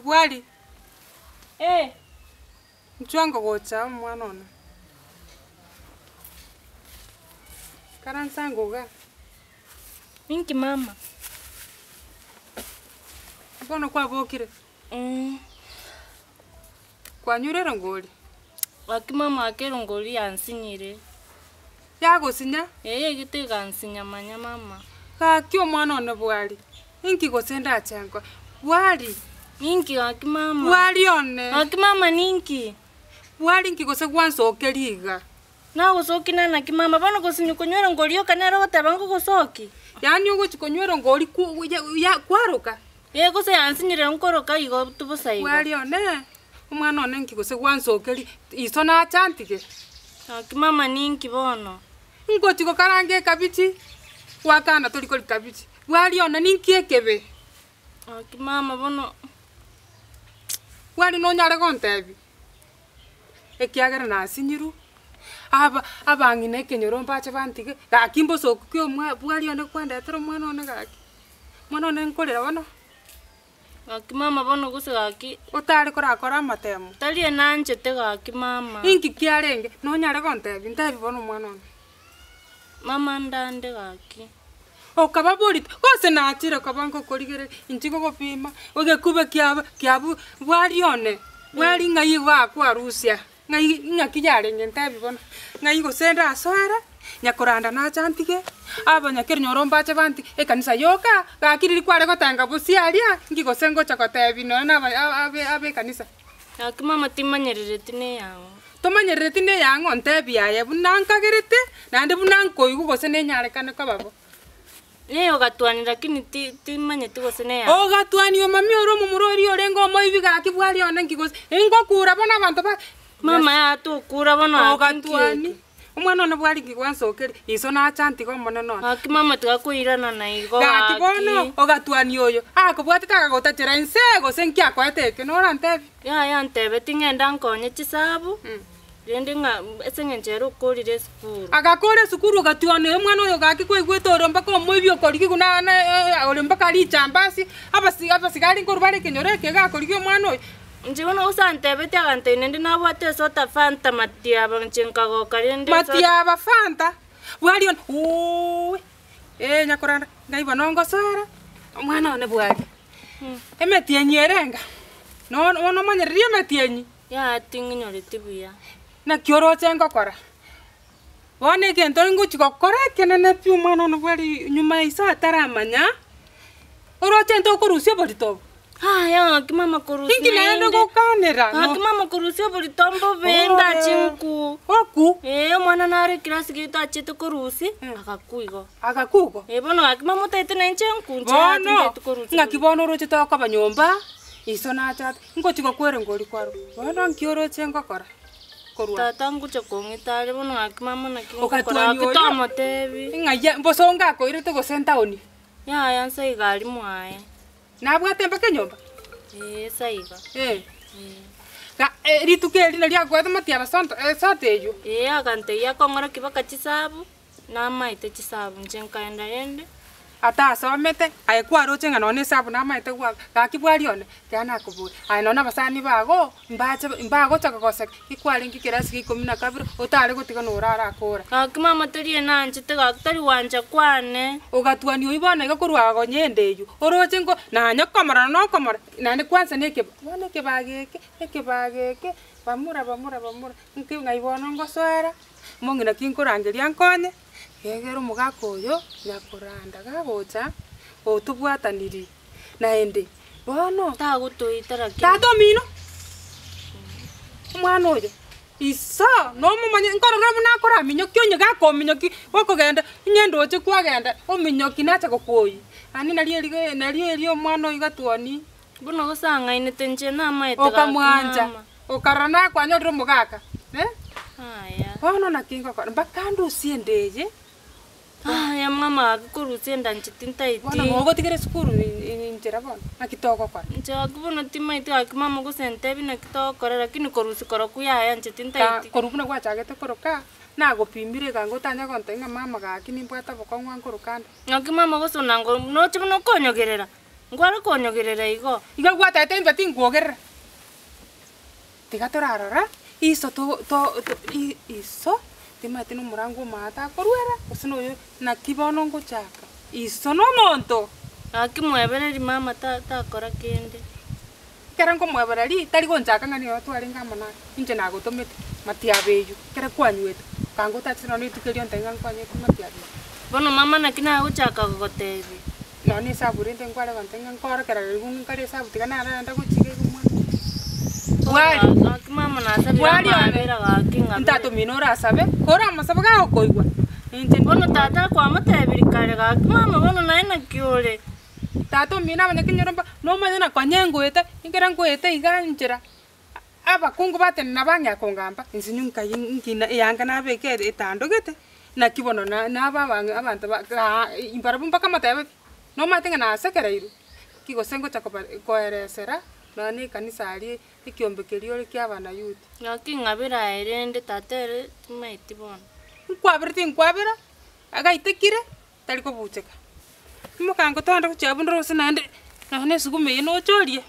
Bwali. Mchwango gocha mwana ona. Karan sango ga. Minki mama. Bono kwa bokire. Kwa nyurera ngoli. Waki mama akero ngoli yansinyire. Yago sinya? Gite gansinya manya mama. Ka kyo mwana ona Bwali. Inki gosenda achango. Bwali. Ninki waki mama. Bwali one. Waki mama ninki. Bwali inki gose kwanso okeliga. Na gosoki nana ki mama bano gosinyo konywera ngoli yo kanera batabango gosoki. Yani ugo chikonywera ngoli ya kwaruka. Gose yansinyire nkoroka igo tubusaigo. Bwali one. Umwana one inki gose kwanso okeli isona achantike. Waki mama ninki bono. Ngoti ko karange kabichi. Wakana tuli koli kabichi. Bwali ona ninki ekebe. Waki mama bono. Bwali no nyare kontebi. Ekiagera na sinyiru. Abangine kenyoro mpache bantike. Gakimbo sokyo mwa Bwali one kwanda tero mwana one gaki. Mwana one nkolera bono. Waki mama bono gose gaki. Utari korakora matemo. Tali nanje te gaki mama. Inki kiarenge no nyare kontebi ntebi bono mwana one. Mama ndande gaki. Okaba bolit gose na achira kabango koligere inchiko kopima oge kube kiabu Bwali one. Bwali ngai wa kwa Rusia. Ngai ngakijare ngentabi bona. Ngai gosenda aswara nyakoranda na chantige aba nyakeri nyoromba cha banti ekanisa yoka gakiriri kware gotanga busiaria ngigosengo chakotebi no na abe kanisa. Waki mama timanyerere tine yawo. Tomanyerere tine yango ntebi yaye bunankagerete nande bunankoigu gose ne nyarekane kababo. Ogatwani lakini timanye tigose ne yawo. Ogatwani mami oromo murori orengo moibi gaki Bwali one ngigose engokura bona abantu ba mama ya tukura bono ogatwani. Umwana one Bwali ngigwansokeri isona achanti ko mona no. Waki mama tugakuirana na igo gaki bono ogatwani oyo akobwatita gotachera insego senkia kwateke nora ntebi ya ntebe tingenda nkonye chisabu rende nga esengenjero ukorire sukuru agakore sukuru gatwane mwana oyo gaki kwigwetoro mpaka moibi okorigi kuna ole mpaka ri chambasi abasigari nkorubare kenyoreke gakorigi mwana oyo njibona usantebe tyagante nende nabwate sota fanta matiaba nchenkago karende matiaba fanta Bwali on owe nyakoranda ngai banongo sora mwana one Bwali emetienyierenga no manyerie metienyi ya tinginyore tibuya na kioro chengo kora wone kento nguchiko kora kenene pyu mwana one Bwali nyuma isa taramanya oro chento korusio bolito ya kimama kurusi ingi naende kukanera no kimama kurusi bolitombo venda chinku oku mwana nare kirasi gitu achite kurusi akakugo bono akimama taite na chinku bono ngakibono roche to ka banyomba isona chat ngochiko kwere ngoli kwaro bono nkioro chengo kora korwa tata nguche kongitare bono akimama na kingokora kitomo tebi ngaya mbosonga ko irete go sentaoni ya nsa igali mwaye nabwate mpaka nyomba saiga ga ritukeli na lya kwata matia basanta sateyo agante ya kongora kibaka chisabu na maite chisabu njenkaenda yende ata somete ay kwaro chenga none sabu na maite kwa gaki Bwali one kana kubu ay nona basani bago mbago chakakose ikwali ngikirasi 12 utale gutika no rara akora akimama terie nanje tegakitari wanja kwane ogatwani oibona igakorwa go nyendeyo oroche ngo na nyakomara no komara nande kwanza neke bageke bamura nki ngaibona ngo swara mongina kinkorangeria nkonye gegero mugako oyo nyakoranda gagocha otubwataniri naende bono tagutuitara tato mino mwana oyo isa no mumanye nkorora munakora minyoki onye gakominyoki okogenda nyendoche kwagenda ominyoki nacha gokoyi ani nali omwana oyo gatwani bono gosanga inete nje na maite okamwanja okarana kwanyodro mugaka haya bono nakingo kora bakandu siendeje ya mama akurusi enda nchitintaiti bono ngogo tigere sukuru njera bono nakitoko kora nchakubono timaiti akimama gosentebi nakitoko lakini korusi korokuya ya nchitintaiti korubuna gwachagete koroka nagopimire gango tanya kontenga mama gaki nimbwata bokongwa nkorokanda akimama gosonango noche no konyogerera ngwara konyogerera igo iga gwatete mbati ngwogerera tiga turarora iso iso timati no murango mata korwera usino uyu na kibono ngochaka iso no monto akimwebereri mama takora kende kera ngomwebereri tari gonchaka ngani otware ngamana inje nagutumite matiabeyu kera kwanywete kango tatsino ni tukerio ntenga kwanyete matiabeyu bono mama nakina guchaka gotebi noni saburi ntenkware bantenga nkora kera gungu kare sabu tiga naranda guchige gumwa wali akimama nasabira mabera gakinga ntatu minora asabe kora masabe ga koigwa inje bono tata kwa mutebiri kare gakimama bono naina kiore tato mina abanyakinyoromba no manyana kwanyengwete ingera ngwete iganjira abakungu bate nabanya kongamba insinyunka ingina yanga nabeke etandogete na kibono na abantu imbarabumba kama tabe no matenga na sekereiru kigosengo koeresera nani kanisa ali ikiombekerio ry'abana youth ngakingabira erende tatere timaiti bono nkwabira agaitekire tari kobucheka mukango tonda kuchabundro sinande nane sugume no chorie